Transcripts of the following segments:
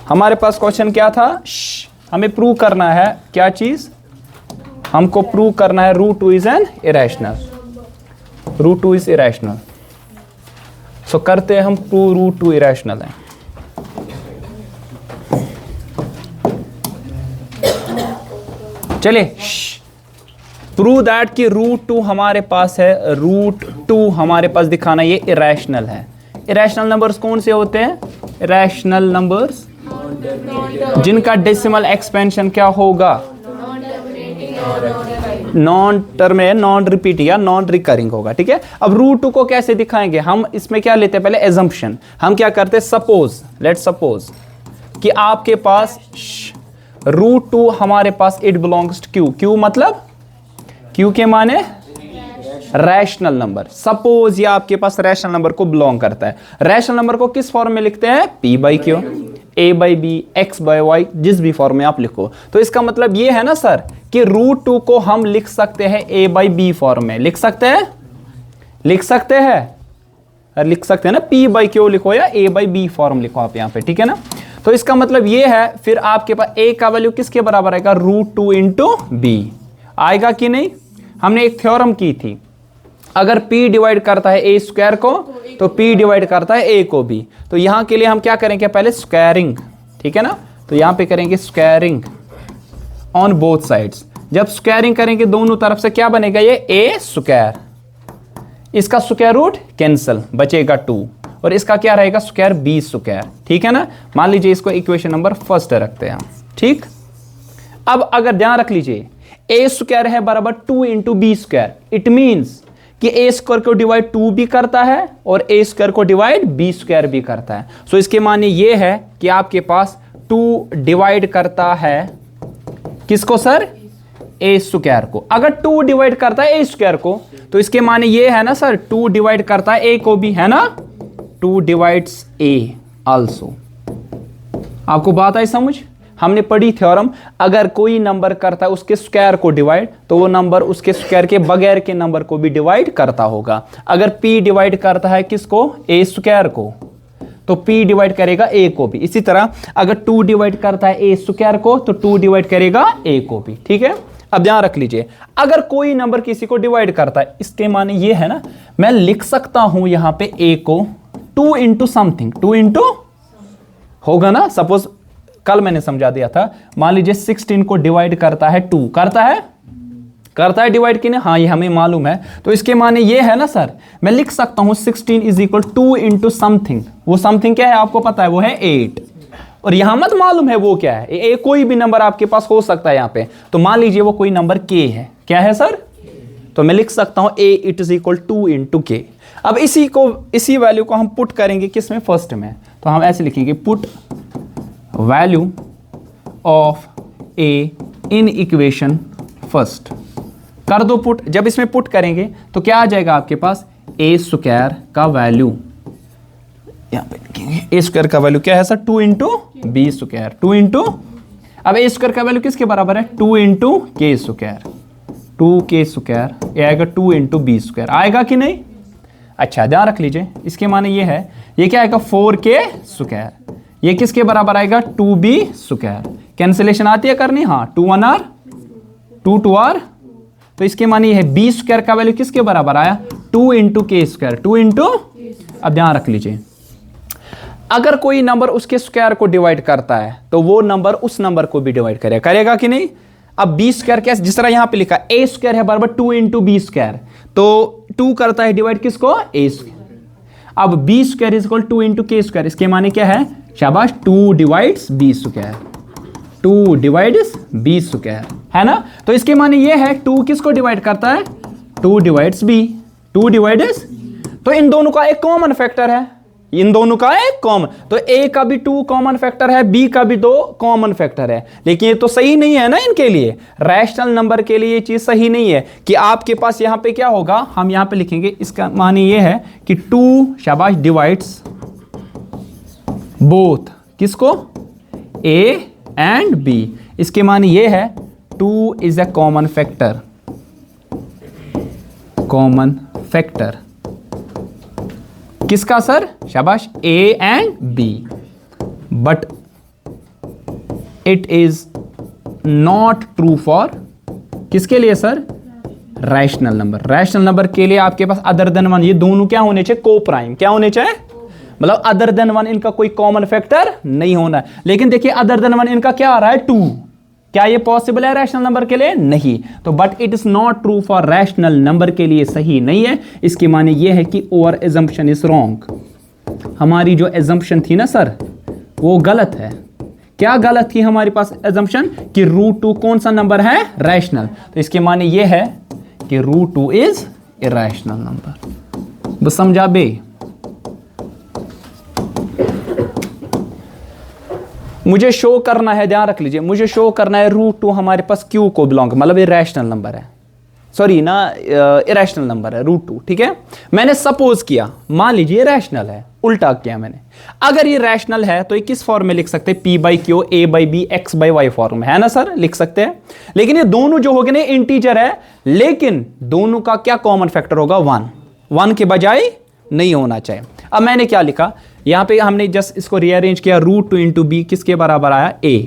हमारे पास क्वेश्चन क्या था, हमें प्रूव करना है क्या चीज, हमको प्रूव करना है root 2 is an irrational, root 2 is irrational. So करते हैं हम प्रूव रूट 2 इरेशनल है। चलिए प्रूव दैट कि रूट 2 हमारे पास है, रूट 2 हमारे पास दिखाना ये इरेशनल है। इरेशनल नंबर्स कौन से होते हैं, इरेशनल नंबर्स जिनका डेसिमल एक्सपेंशन क्या होगा, नॉन टर्म है, नॉन रिपीट या नॉन रिकरिंग होगा। ठीक है, अब रूट 2 को कैसे दिखाएंगे, हम इसमें क्या लेते हैं पहले एजम्पशन, हम क्या करते हैं सपोज, लेट्स सपोज कि आपके पास रूट 2 हमारे पास it belongs to Q, Q मतलब क्यू के माने रैशनल नंबर। सपोज ये आपके पास रैशनल नंबर को बिलोंग करता है। रैशनल नंबर को किस फॉर्म में लिखते हैं, p by Q, a by B, x by Y, जिस भी फॉर्म में आप लिखो। तो इसका मतलब ये है ना सर कि रूट 2 को हम लिख सकते हैं a बाई बी फॉर्म में, लिख सकते हैं, लिख सकते हैं, लिख सकते हैं ना, p बाई क्यू लिखो या a बाई बी फॉर्म लिखो आप यहाँ पे। ठीक है ना, तो इसका मतलब ये है फिर आपके पास a का वैल्यू किसके बराबर आएगा, रूट 2 इंटू बी आएगा कि नहीं। हमने एक थ्योरम की थी, अगर p डिवाइड करता है a स्क्वायर को तो p डिवाइड करता है a को भी। तो यहां के लिए हम क्या करेंगे, पहले स्क्वायरिंग, ठीक है ना, तो यहां पे करेंगे स्क्वायरिंग ऑन बोथ साइड्स। जब स्क्वायरिंग करेंगे दोनों तरफ से क्या बनेगा, ये a स्क्वायर, इसका स्क्वायर रूट कैंसिल, बचेगा 2, और इसका क्या रहेगा स्क्वायर b स्क्वायर। ठीक है ना, मान लीजिए इसको इक्वेशन नंबर फर्स्ट रखते हैं हम। ठीक, अब अगर ध्यान रख लीजिए a स्क्वायर है बराबर 2 into B square, it means कि a स्क्वायर को डिवाइड 2 भी करता है और a स्क्वायर को डिवाइड b स्क्वायर भी करता है। सो इसके माने ये है कि आपके पास 2 डिवाइड करता है किसको सर, a स्क्वायर को। अगर 2 डिवाइड करता है a स्क्वायर को तो इसके माने ये है ना सर 2 डिवाइड करता है a को भी, है ना, 2 डिवाइड्स a आल्सो। आपको बात आई समझ, हमने पढ़ी थ्योरम, अगर कोई नंबर करता है उसके स्क्वायर को डिवाइड तो वो नंबर उसके स्क्वायर के बगैर के नंबर को भी डिवाइड करता होगा। अगर p डिवाइड करता है किसको, a स्क्वायर को, तो p डिवाइड करेगा a को भी। इसी तरह अगर 2 डिवाइड करता है a स्क्वायर को तो 2 डिवाइड करेगा a को भी। ठीक है, अब ध्यान रख लीजिए, अगर कोई नंबर किसी को डिवाइड करता है, इसके माने ये है ना, मैं लिख सकता हूं यहां पे a को 2 इंटू समथिंग, 2 इंटू होगा ना, सपोज कल मैंने समझा दिया था, मान लीजिए 16 को डिवाइड करता है 2, करता है डिवाइड कि नहीं, हाँ ये हमें मालूम है। तो इसके माने ये है ना सर, मैं लिख सकता हूं 16 इज इक्वल 2 इंटू समथिंग, वो समथिंग क्या है आपको पता है, वो है 8, और यहां मत मालूम है वो क्या है, ए कोई भी नंबर आपके पास हो सकता है यहाँ पे। तो मान लीजिए वो कोई नंबर k है, क्या है सर, तो मैं लिख सकता हूं a it is equal 2 into k। अब इसी वैल्यू को हम पुट करेंगे किसमें, फर्स्ट में, तो हम ऐसे लिखेंगे put value of a in equation first, कर दो पुट। जब इसमें पुट करेंगे तो क्या आ जाएगा आपके पास, a स्क्वायर का वैल्यू, यहां पे लिखेंगे a स्क्वायर का वैल्यू क्या है sir, 2 into B square, 2 into, अब a स्क्वायर का वैल्यू किसके बराबर है, 2 इंटू के स्क्वायर, 2k स्क्वायर, ये आएगा 2 इंटू बी स्क्वायर, आएगा कि नहीं। अच्छा ध्यान रख लीजिए, इसके माने ये है, ये क्या आएगा 4k स्क्वायर, ये किसके बराबर आएगा 2b स्क्वायर, कैंसिलेशन आती है करनी, हाँ 2 1 r 2 2 r, तो इसके माने ये है b स्क्वायर का वैल्यू किसके बराबर आया 2 इंटू के स्क्वायर, 2 इंटू, अब ध्यान रख लीजिए, अगर कोई नंबर उसके स्क्वायर को डिवाइड करता है तो वो नंबर उस नंबर को भी डिवाइड करेगा कि नहीं। अब बी स्क्वायर कैसे, जिस तरह यहां पे लिखा a स्क्वायर है बराबर 2 इंटू बी स्क्वायर, तो 2 करता है डिवाइड किसको, a स्क्वायर। अब b square is equal 2 into के स्क्वायर, इसके माने क्या है, शाबाश 2 divides b square, 2 divides b square, है ना। तो इसके माने ये है 2 किसको डिवाइड करता है, 2 डिवाइड्स बी, 2 डिवाइड्स, तो इन दोनों का एक कॉमन फैक्टर है, इन दोनों का एक कॉमन, तो a का भी 2 कॉमन फैक्टर है, b का भी 2 कॉमन फैक्टर है। लेकिन ये तो सही नहीं है ना इनके लिए, रैशनल नंबर के लिए ये चीज सही नहीं है कि आपके पास यहां पे क्या होगा, हम यहां पे लिखेंगे, इसका माने ये है कि 2 शाबाश डिवाइड्स बोथ, किसको, a एंड b, इसके माने ये है 2 is a common factor, common factor किसका सर, शाबाश a and b, but it is not true for, किसके लिए sir? Rational number. Rational number के लिए आपके पास अदर देन वन, ये दोनों क्या होने चाहिए? को प्राइम। क्या होने चाहिए? मतलब अदर देन वन, इनका कोई कॉमन फैक्टर नहीं होना है। लेकिन देखिए अदर देन वन इनका क्या आ रहा है? 2। क्या ये पॉसिबल है रैशनल नंबर के लिए? नहीं। तो but it is not true for rational number के लिए सही नहीं है। इसके माने ये है कि ओवर एजम्पशन इज रॉन्ग। हमारी जो एजम्पशन थी ना सर, वो गलत है। क्या गलत थी हमारे पास एजम्पशन? कि √2 कौन सा नंबर है? रैशनल। तो इसके माने ये है कि √2 इज इरैशनल नंबर। बस समझा बे? मुझे शो करना है, ध्यान रख लीजिए, मुझे शो करना है √2 हमारे पास Q को बिलोंग, मतलब इरैशनल नंबर है, सॉरी ना, इरैशनल नंबर है √2, ठीक है। मैंने सपोज किया, मान लीजिए रैशनल है, उल्टा किया मैंने। अगर ये रैशनल है तो ये किस फॉर्म में लिख सकते हैं? P/Q, A/B, X/Y फॉर्म में, है ना सर? लिख सकते हैं। लेकिन ये दोनों जो हो गए ना इंटीजर है, लेकिन दोनों का क्या कॉमन फैक्टर होगा? 1 के बजाय नहीं होना चाहिए। अब मैंने क्या लिखा यहां पे? हमने जस्ट इसको रीअरेंज किया, √2 इंटू बी किसके बराबर आया? A।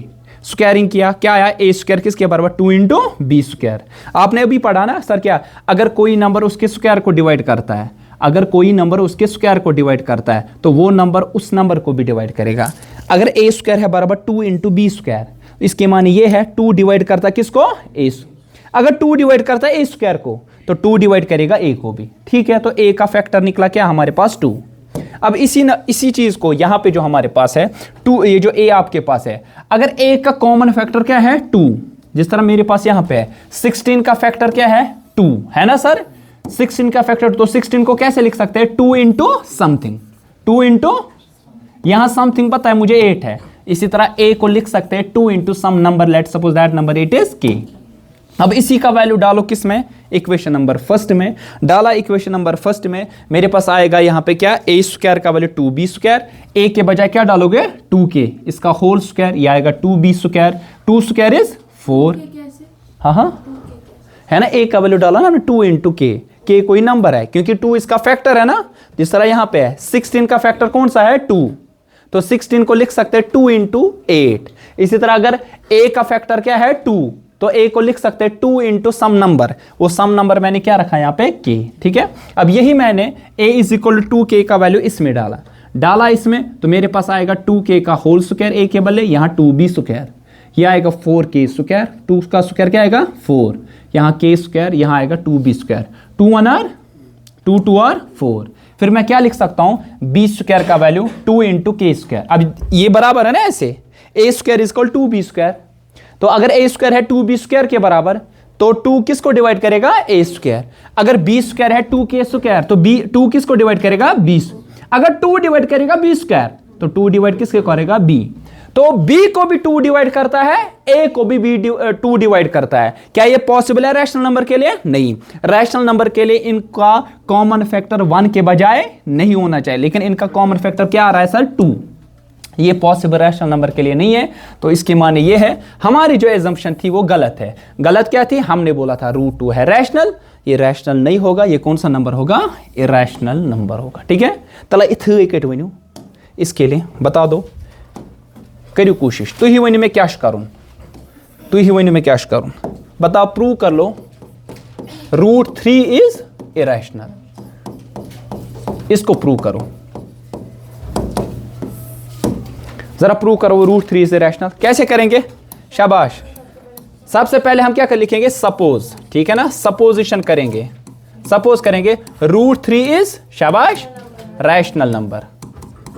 स्क्वायरिंग किया, क्या आया? A² किसके बराबर? 2 इंटू B²। आपने अभी पढ़ा ना सर, क्या अगर कोई नंबर उसके स्क्वायर को डिवाइड करता है, अगर कोई नंबर उसके स्क्वायर को डिवाइड करता है तो वो नंबर उस नंबर को भी डिवाइड करेगा। अगर A² है बराबर 2 इंटू B², इसके माने ये है 2 डिवाइड करता है किसको? A। अगर 2 डिवाइड करता है A² को तो 2 डिवाइड करेगा A को भी, ठीक है। तो A का फैक्टर निकला क्या हमारे पास? 2। अब इसी चीज को यहां पे जो हमारे पास है 2, ये जो A आपके पास है, अगर A का कॉमन फैक्टर क्या है? 2। जिस तरह मेरे पास यहां पे है 16 का फैक्टर क्या है? 2, है ना सर? 16 का फैक्टर, तो 16 को कैसे लिख सकते हैं? 2 इंटू समथिंग, 2 इंटू, यहां समथिंग पता है मुझे 8 है, इसी तरह A को लिख सकते हैं 2 into some number, let suppose that number 8 is K। अब इसी का वैल्यू डालो किस में? इक्वेशन नंबर फर्स्ट में डाला। इक्वेशन नंबर फर्स्ट में मेरे पास आएगा यहाँ पे क्या? A² का वैल्यू 2B², A के बजाय क्या डालोगे? 2K, इसका होल स्क्वायर, ये आएगा 2B², 2² इज 4। हाँ, है ना? A का वैल्यू डाला ना 2 इंटू K कोई नंबर है क्योंकि 2 इसका फैक्टर है ना, जिस तरह यहाँ पे है 16 का फैक्टर कौन सा है? 2, तो 16 को लिख सकते हैं 2 इंटू 8। इसी तरह अगर A का फैक्टर क्या है? 2, तो A को लिख सकते हैं 2 इंटू सम नंबर, वो सम नंबर मैंने क्या रखा यहाँ पे? K, ठीक है। अब यही मैंने A is equal to 2K का वैल्यू इसमें डाला इसमें, तो मेरे पास आएगा 2K का होल स्क्वायर, A के बदले यहाँ 2B², यह आएगा 4K², 2 का स्क्वायर क्या आएगा? 4, यहाँ K², यहाँ आएगा 2B², 2 1 आर 2 2 आर 4। फिर मैं क्या लिख सकता हूँ? B² का वैल्यू 2 इंटू K²। अब ये बराबर है ना ऐसे, A² इज इक्वल 2B², तो अगर A² है 2B² के बराबर तो 2 किसको डिवाइड करेगा? A²। अगर B² है 2K² तो 2 किसको डिवाइड करेगा? B। अगर 2 डिवाइड करेगा B² तो 2 डिवाइड किसके करेगा? B। तो B को भी 2 डिवाइड करता है, A को भी 2 डिवाइड करता है। क्या ये पॉसिबल है रैशनल नंबर के लिए? नहीं। रैशनल नंबर के लिए इनका कॉमन फैक्टर 1 के बजाय नहीं होना चाहिए, लेकिन इनका कॉमन फैक्टर क्या आ रहा है सर? 2। ये पॉसिबल रैशनल नंबर के लिए नहीं है। तो इसके माने ये है हमारी जो एजम्पशन थी वो गलत है। गलत क्या थी? हमने बोला था √2 है रैशनल, ये रैशनल नहीं होगा, ये कौन सा नंबर होगा? इरैशनल नंबर होगा, ठीक है। तला इथे वनु इसके लिए बता दो, करियो कोशिश। तु ही वनी मैं क्या करूं, तु ही वनी मैं क्या करूं, बताओ, प्रूव कर लो √3 इज इरैशनल, इसको प्रूव करो, जरा प्रूव करो √3 इज इरैशनल। कैसे करेंगे? शाबाश। सबसे पहले हम क्या कर लिखेंगे? सपोज, ठीक है ना, सपोजिशन करेंगे, सपोज करेंगे √3 इज, शाबाश, रैशनल नंबर।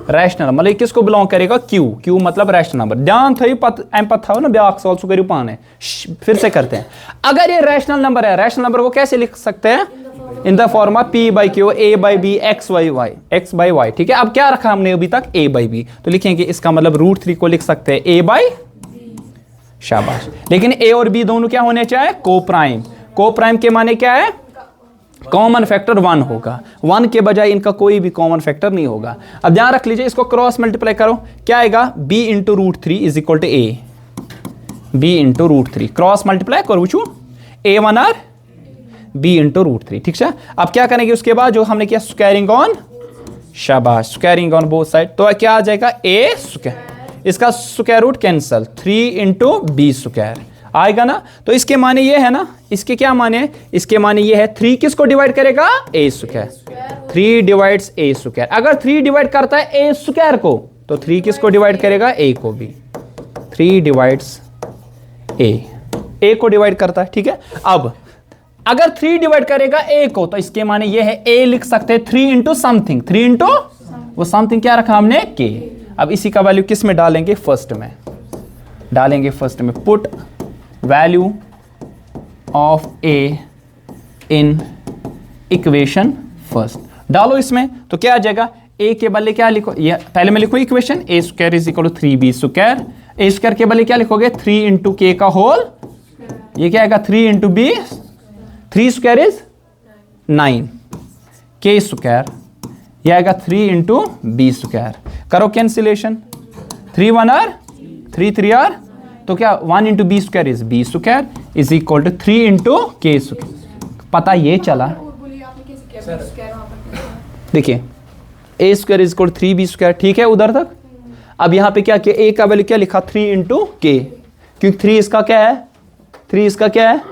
रैशनल मतलब किसको बिलोंग करेगा? Q मतलब रैशनल नंबर। ध्यान थी पता ना ब्याक सवाल सो करियो पाने, फिर से करते हैं। अगर ये रैशनल नंबर है, रैशनल नंबर को कैसे लिख सकते हैं? In the form of P/Q, A/B, X/Y, ठीक है। अब क्या रखा हमने अभी तक? A/B, तो लिखेंगे इसका मतलब √3 को लिख सकते हैं A/, शाबाश। लेकिन A और B दोनों क्या होने चाहिए? को प्राइम। को प्राइम के माने क्या है? कॉमन फैक्टर 1 होगा, 1 के बजाय इनका कोई भी कॉमन फैक्टर नहीं होगा। अब ध्यान रख लीजिए, इसको क्रॉस मल्टीप्लाई करो, क्या आएगा? B into √3 is equal to A, B into √3 cross multiply करो, A1 आर B इंटू √3, ठीक है। अब क्या करेंगे उसके बाद? जो हमने किया स्क्वायरिंग ऑन, शाबाश, स्क्वायरिंग ऑन बोथ साइड, तो क्या आ जाएगा? A² इसका square root cancel, 3 into B square आएगा ना। तो इसके माने ये है ना, इसके क्या माने, इसके माने ये है 3 किसको डिवाइड करेगा, ए स्क्वायर, 3 डिवाइड्स ए स्क्वायर। अगर 3 डिवाइड करता है ए स्क्वायर को तो 3 किसको डिवाइड करेगा, ए को भी, 3 डिवाइड्स ए को डिवाइड करता है, ठीक है। अब अगर 3 डिवाइड करेगा ए को तो इसके माने ये है ए लिख सकते हैं 3 इंटू समथिंग, 3 इंटू वो समथिंग क्या रखा हमने, के। अब इसी का वैल्यू किस में डालेंगे, फर्स्ट में डालेंगे, फर्स्ट में put value of A in equation first, डालो इसमें तो क्या आ जाएगा, ए के बदले क्या लिखो, ये पहले मैं लिखूं equation a square is equal to 3b square, a square के बदले क्या लिखोगे, 3 इंटू के का होल, ये क्या आएगा 3 into B, 3 square is 9 k square, यह आएगा 3 इंटू बी स्क्वायर। करो कैंसिलेशन, 3 1 आर 3 3 आर, तो क्या 1 into B square is B square is equal to 3 into के स्क्वायर। पता ये चला, देखिए A square is equal to 3b square, ठीक है उधर तक। अब यहाँ पे क्या किया, ए का वैल्यू क्या लिखा, 3 इंटू के, क्योंकि 3 इसका क्या है, 3 इसका क्या है,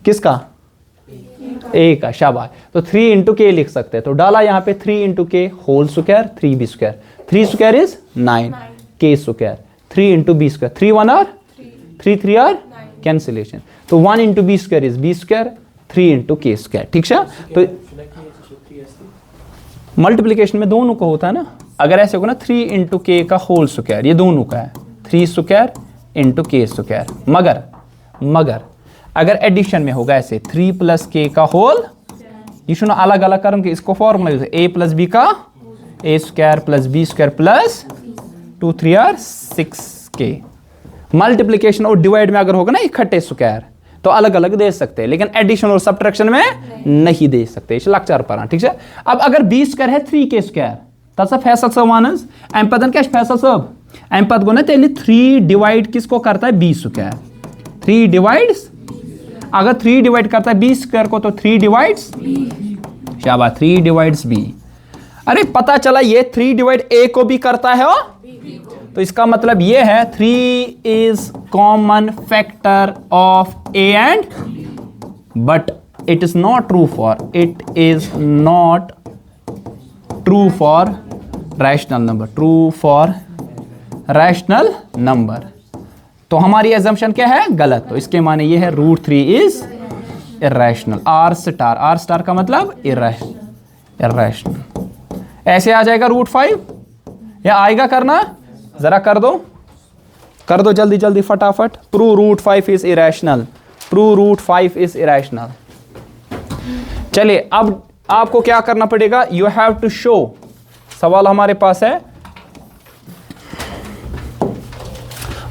किसका, ए का, शाबाश। तो 3 इंटू के लिख सकते हैं, तो डाला यहाँ पे 3 into k whole square 3b square, 3 square is 9 k square, 3 into B square, 3 1 are 3 3 आर कैंसिलेशन, तो 1 into B square is B square, 3 into के स्क्वायर, ठीक है। तो मल्टीप्लीकेशन में दोनों को होता है ना, अगर ऐसे होगा ना 3 इंटू के का होल स्क्वायर, ये दोनों का है 3 स्क्वायर इंटू के स्क्वायर, मगर अगर एडिशन में होगा ऐसे 3 प्लस के का होल, ये सुनो अलग अलग करम के इसको फॉर्मूला यूज है, ए प्लस बी का A square plus B square plus 2 3 are 6 के। मल्टीप्लीकेशन और डिवाइड में अगर होगा ना इकट्ठे स्क्वायर तो अलग अलग दे सकते हैं, लेकिन एडिशन और सब्ट्रैक्शन में नहीं दे सकते, लेक्चर पर, ठीक है। अब अगर बी स्क्वायर है 3 के स्क्वायर तसा फैसल सब वानस अम पतन क्या फैसल सब अम पत गो ना तेल 3 डिवाइड किसको करता है, बी स्क्वायर, 3 डिवाइड्स, अगर 3 डिवाइड करता है बी स्क्वायर को तो 3 डिवाइड्स, शाबाश 3 डिवाइड्स बी। अरे पता चला ये 3 डिवाइड ए को भी करता है, तो इसका मतलब ये है 3 is common factor of A and, but it is not true for, it is not true for rational number, true for rational number. तो हमारी एजम्पशन क्या है, गलत, तो इसके माने ये है √3 इज इरैशनल, आर स्टार का मतलब इरैशनल। ऐसे आ जाएगा √5 या आएगा, करना जरा कर दो जल्दी जल्दी फटाफट, prove √5 is irrational, prove √5 is irrational. चलिए अब आपको क्या करना पड़ेगा, यू हैव टू शो, सवाल हमारे पास है,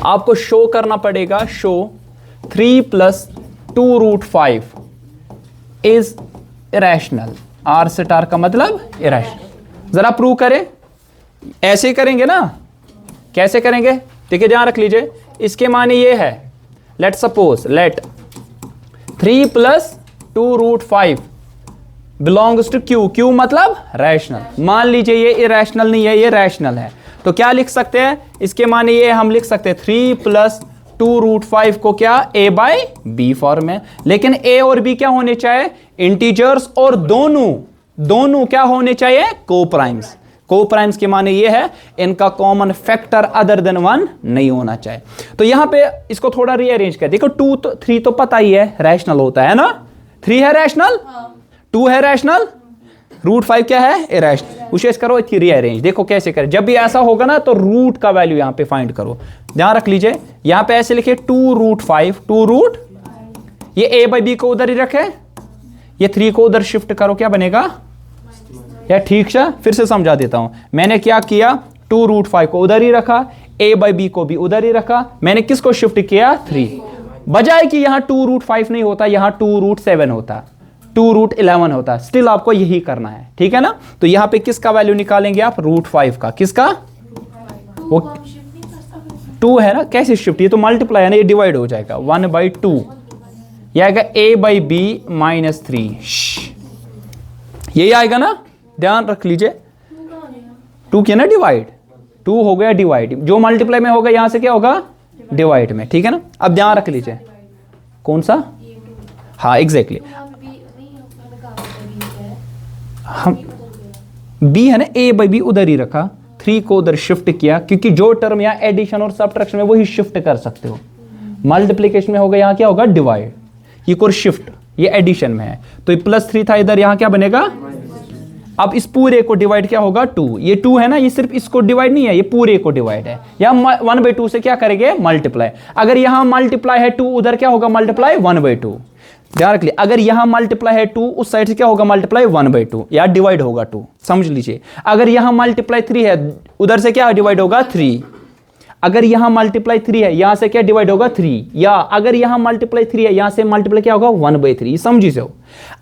आपको शो करना पड़ेगा, show 3 + 2√5 is irrational, R star का मतलब इरैशनल। जरा प्रूव करें, ऐसे ही करेंगे ना, कैसे करेंगे, देखिए ध्यान रख लीजिए, इसके माने ये है, let suppose let 3 + 2√5 belongs to Q, Q मतलब रैशनल। मान लीजिए ये इरैशनल नहीं है, ये रैशनल है, तो क्या लिख सकते हैं, इसके माने ये हम लिख सकते हैं 3 + 2√5 को क्या a/b फॉर्म में, लेकिन a और b क्या होने चाहिए, इंटीजर्स, और दोनों क्या होने चाहिए, कोप्राइम्स। कोप्राइम्स के माने ये है इनका कॉमन फैक्टर अदर देन 1 नहीं होना चाहिए। तो यहां पे इसको थोड़ा रीअरेंज कर, देखो 3 तो पता ही है रैशनल होता है ना, 3 है रैशनल, 2 है रैशनल, √5 क्या है इरैशनल। विशेष करो इसकी रीअरेंज, देखो कैसे करें, जब भी ऐसा होगा ना तो रूट का वैल्यू यहां पे फाइंड करो, ध्यान रख लीजिए, यहां पे ऐसे लिखे 2√5 ये a/b को उधर ही रखे, ये 3 को उधर शिफ्ट करो, क्या बनेगा, या ठीक है फिर से समझा देता हूं, मैंने क्या किया, 2√5 को उधर ही रखा, a/b को भी उधर ही रखा, मैंने किसको शिफ्ट किया, 3, बजाय कि यहां 2√5 नहीं होता, यहां 2√7 होता, 2√11 होता, स्टिल आपको यही करना है, ठीक है ना। तो यहां पे किसका वैल्यू निकालेंगे आप, √5 का, किसका, वो 2 है ना, कैसे शिफ्ट, ये तो मल्टीप्लाई है ना, ये डिवाइड हो जाएगा 1/2, यह आएगा a/b - 3, यही आएगा ना, ध्यान रख लीजिए, 2 किया ना डिवाइड, 2 हो गया डिवाइड, जो मल्टीप्लाई में होगा यहां से क्या होगा डिवाइड में, ठीक है ना। अब ध्यान रख लीजिए कौन सा, हाँ एग्जैक्टली हम बी है ना, ए बाई बी उधर ही रखा, 3 को उधर शिफ्ट किया, क्योंकि जो टर्म यहाँ एडिशन और सब्ट्रैक्शन में वही शिफ्ट कर सकते हो। मल्टीप्लिकेशन में होगा यहाँ क्या होगा डिवाइड, ये कोई शिफ्ट, ये एडिशन में है तो ये +3 था, इधर यहाँ क्या बनेगा, अब इस पूरे को डिवाइड क्या होगा 2, ये 2 है ना, ये सिर्फ इसको डिवाइड नहीं है, ये पूरे को डिवाइड है। यहाँ 1/2 से क्या करेंगे मल्टीप्लाई, अगर यहाँ मल्टीप्लाई है 2 उधर क्या होगा मल्टीप्लाई 1/2। ध्यान रख लिया, अगर यहां मल्टीप्लाई है 2 उस साइड से क्या होगा मल्टीप्लाई 1/2, या डिवाइड होगा 2, समझ लीजिए। अगर यहां मल्टीप्लाई 3 है उधर से क्या डिवाइड होगा 3, अगर यहां मल्टीप्लाई 3 है यहां से क्या डिवाइड होगा 3, या अगर यहां मल्टीप्लाई 3 है यहां से मल्टीप्लाई क्या होगा 1/3, समझी से हो।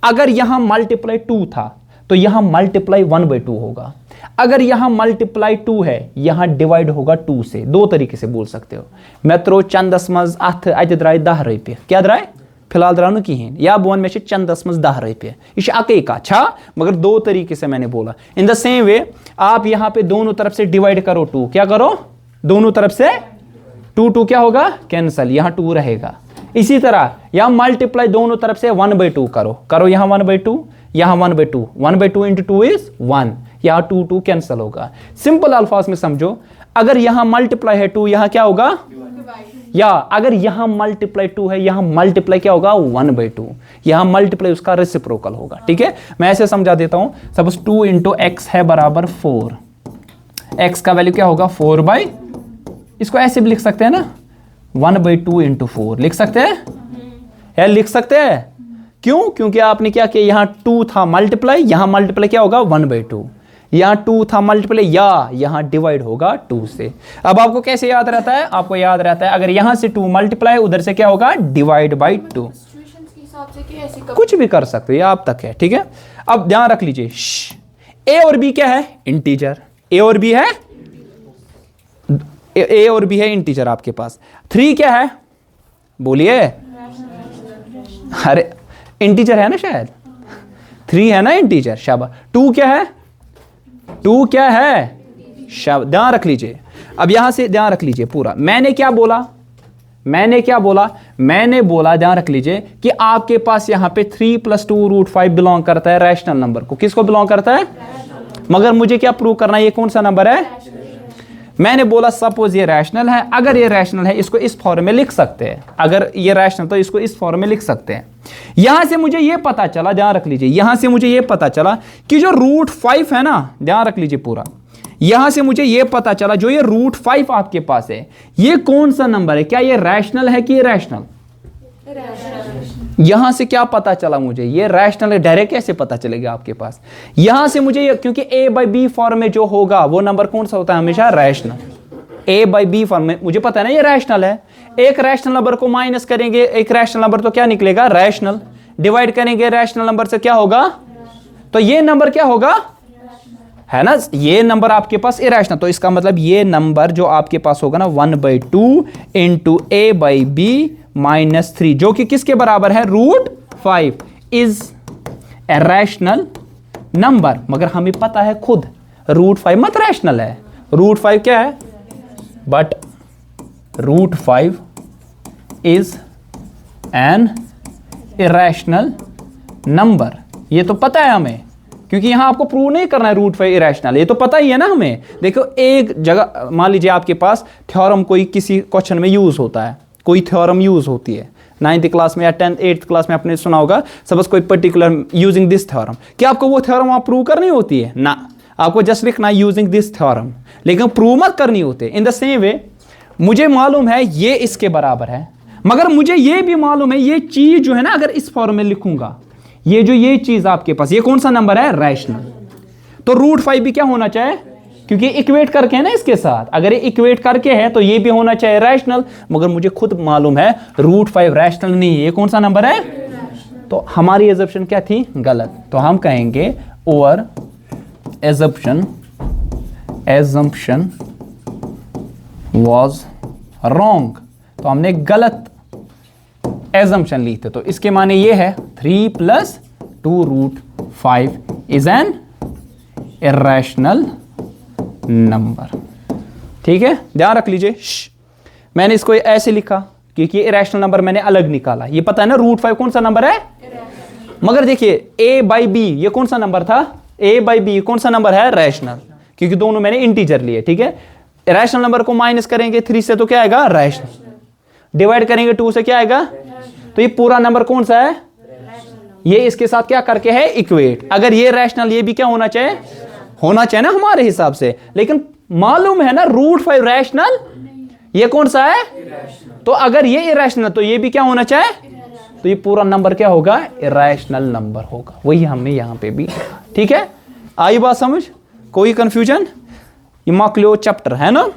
अगर यहां मल्टीप्लाई 2 था तो यहां मल्टीप्लाई 1/2 होगा, अगर यहां मल्टीप्लाई 2 है यहां डिवाइड होगा 2 से। दो तरीके से बोल सकते हो। मैं त्रो चंदस मज अथ अत द्राय 10 रुपये, क्या द्राय फिलहाल द्राव न कहें, या बोन में चंदस मज 10 रुपये, यह अके का छा, मगर दो तरीके से मैंने बोला। इन द सेम वे आप यहां पे दोनों तरफ से डिवाइड करो 2, क्या करो दोनों तरफ से 2 क्या होगा कैंसल, यहां 2 रहेगा। इसी तरह यहां मल्टीप्लाई दोनों तरफ से 1/2 करो यहां 1/2, यहां 1/2, 1/2 इंटू 2 इज 1, यहां 2 कैंसल होगा। सिंपल अल्फाज में समझो, अगर यहां मल्टीप्लाई है 2 यहां क्या होगा, या अगर यहां मल्टीप्लाई 2 है यहां मल्टीप्लाई क्या होगा 1/2, यहां मल्टीप्लाई उसका रेसिप्रोकल होगा। ठीक है, मैं ऐसे समझा देता हूं, सपोज 2 इंटू एक्स है बराबर 4, एक्स का वैल्यू क्या होगा 4/, इसको ऐसे भी लिख सकते हैं ना 1/2 इंटू 4 लिख सकते हैं, या लिख सकते हैं, क्यों, क्योंकि आपने क्या किया यहां 2 था मल्टीप्लाई, यहां मल्टीप्लाई क्या होगा 1/2, यहां 2 था मल्टीप्लाई, या यहां डिवाइड होगा 2 से। अब आपको कैसे याद रहता है, आपको याद रहता है अगर यहां से 2 मल्टीप्लाई उधर से क्या होगा डिवाइड बाई 2, कुछ भी कर सकते हो, ये आप तक है। ठीक है, अब ध्यान रख लीजिए, ए और बी क्या है इंटीजर, ए और बी है, ए और बी है इंटीजर आपके पास। 3 क्या है बोलिए, अरे इंटीजर है ना शायद, 3 है ना इंटीजर, शाबाश। 2 क्या है, 2 क्या है शाबाश, ध्यान रख लीजिए। अब यहां से ध्यान रख लीजिए पूरा, मैंने क्या बोला, मैंने बोला ध्यान रख लीजिए कि आपके पास यहां पे 3 + 2√5 बिलोंग करता है रैशनल नंबर को। किसको बिलोंग करता है, मगर मुझे क्या प्रूव करना है ये कौन सा नंबर है, मैंने बोला सपोज ये रैशनल है, अगर ये रैशनल है इसको इस फॉर्म में लिख सकते हैं, अगर ये रैशनल तो इसको इस फॉर्म में लिख सकते हैं। यहां से मुझे ये पता चला, ध्यान रख लीजिए, यहां से मुझे ये पता चला कि जो √5 है ना, ध्यान रख लीजिए पूरा, यहां से मुझे ये पता चला जो ये √5 आपके पास है ये कौन सा नंबर है, क्या ये रैशनल है कि ये रैशनल, यहां से क्या पता चला मुझे ये रैशनल है, डायरेक्ट कैसे पता चलेगा आपके पास, यहां से मुझे क्योंकि a/b फॉर्म में जो होगा वो नंबर कौन सा होता है हमेशा रैशनल, a/b फॉर्म में मुझे पता है ना ये रैशनल है। एक रैशनल नंबर को माइनस करेंगे एक रैशनल नंबर तो क्या निकलेगा रैशनल, डिवाइड करेंगे रैशनल नंबर से क्या होगा, तो ये नंबर क्या होगा है ना, ये नंबर आपके पास इरेशनल, तो इसका मतलब ये नंबर जो आपके पास होगा ना 1/2 इंटू a/b -3 जो कि किसके बराबर है √5 इज ए रैशनल नंबर। मगर हमें पता है खुद √5 मत रैशनल है, √5 क्या है, but √5 is an irrational number, ये तो पता है हमें, क्योंकि यहां आपको प्रूव नहीं करना है √5 इरेशनल, ये तो पता ही है ना हमें। देखो एक जगह मान लीजिए आपके पास थ्योरम कोई किसी क्वेश्चन में यूज होता है, कोई थ्योरम यूज होती है 9th क्लास में या 8th क्लास में आपने सुना होगा, सपोज कोई पर्टिकुलर यूजिंग दिस थ्योरम, क्या आपको वो थ्योरम आप प्रूव करनी होती है ना, आपको जस्ट लिखना है यूजिंग दिस थ्योरम, लेकिन प्रूव मत करनी होती। इन द सेम वे मुझे मालूम है ये इसके बराबर है, मगर मुझे ये भी मालूम है ये चीज जो है ना अगर इस फॉर्म में लिखूंगा, ये चीज आपके पास ये कौन सा नंबर है रैशनल, तो √5 भी क्या होना चाहिए, क्योंकि इक्वेट करके है ना इसके साथ, अगर ये इक्वेट करके है तो ये भी होना चाहिए रैशनल, मगर मुझे खुद मालूम है √5 रैशनल नहीं है, ये कौन सा नंबर है, तो हमारी एजम्पशन क्या थी गलत, तो हम कहेंगे ओवर एजम्पशन वाज रॉन्ग, तो हमने गलत एजम्पशन ली थी। तो इसके माने ये है 3 + 2√5 इज एन इरेशनल नंबर। ठीक है, ध्यान रख लीजिए। मैंने इसको ऐसे लिखा क्योंकि ये इरेशनल नंबर मैंने अलग निकाला। ये पता है ना √5 कौन सा नंबर है, मगर देखिए a/b ये कौन सा नंबर था, a/b कौन सा नंबर है, रैशनल, क्योंकि दोनों मैंने इंटीजर लिए। ठीक है, रैशनल नंबर को माइनस करेंगे 3 से तो क्या आएगा, रैशनल, डिवाइड करेंगे 2 से क्या आएगा, तो ये पूरा नंबर कौन सा है, ये इसके साथ क्या करके है, इक्वेट। अगर ये रैशनल, ये भी क्या होना चाहिए, होना चाहिए ना हमारे हिसाब से, लेकिन मालूम है ना √5 रैशनल, ये कौन सा है, तो अगर ये इरेशनल तो ये भी क्या होना चाहिए, तो ये पूरा नंबर क्या होगा, इरेशनल नंबर होगा। वही हमने यहां पे भी, ठीक है। आई बात समझ, कोई कंफ्यूजन, ये मॉक लो चैप्टर है ना।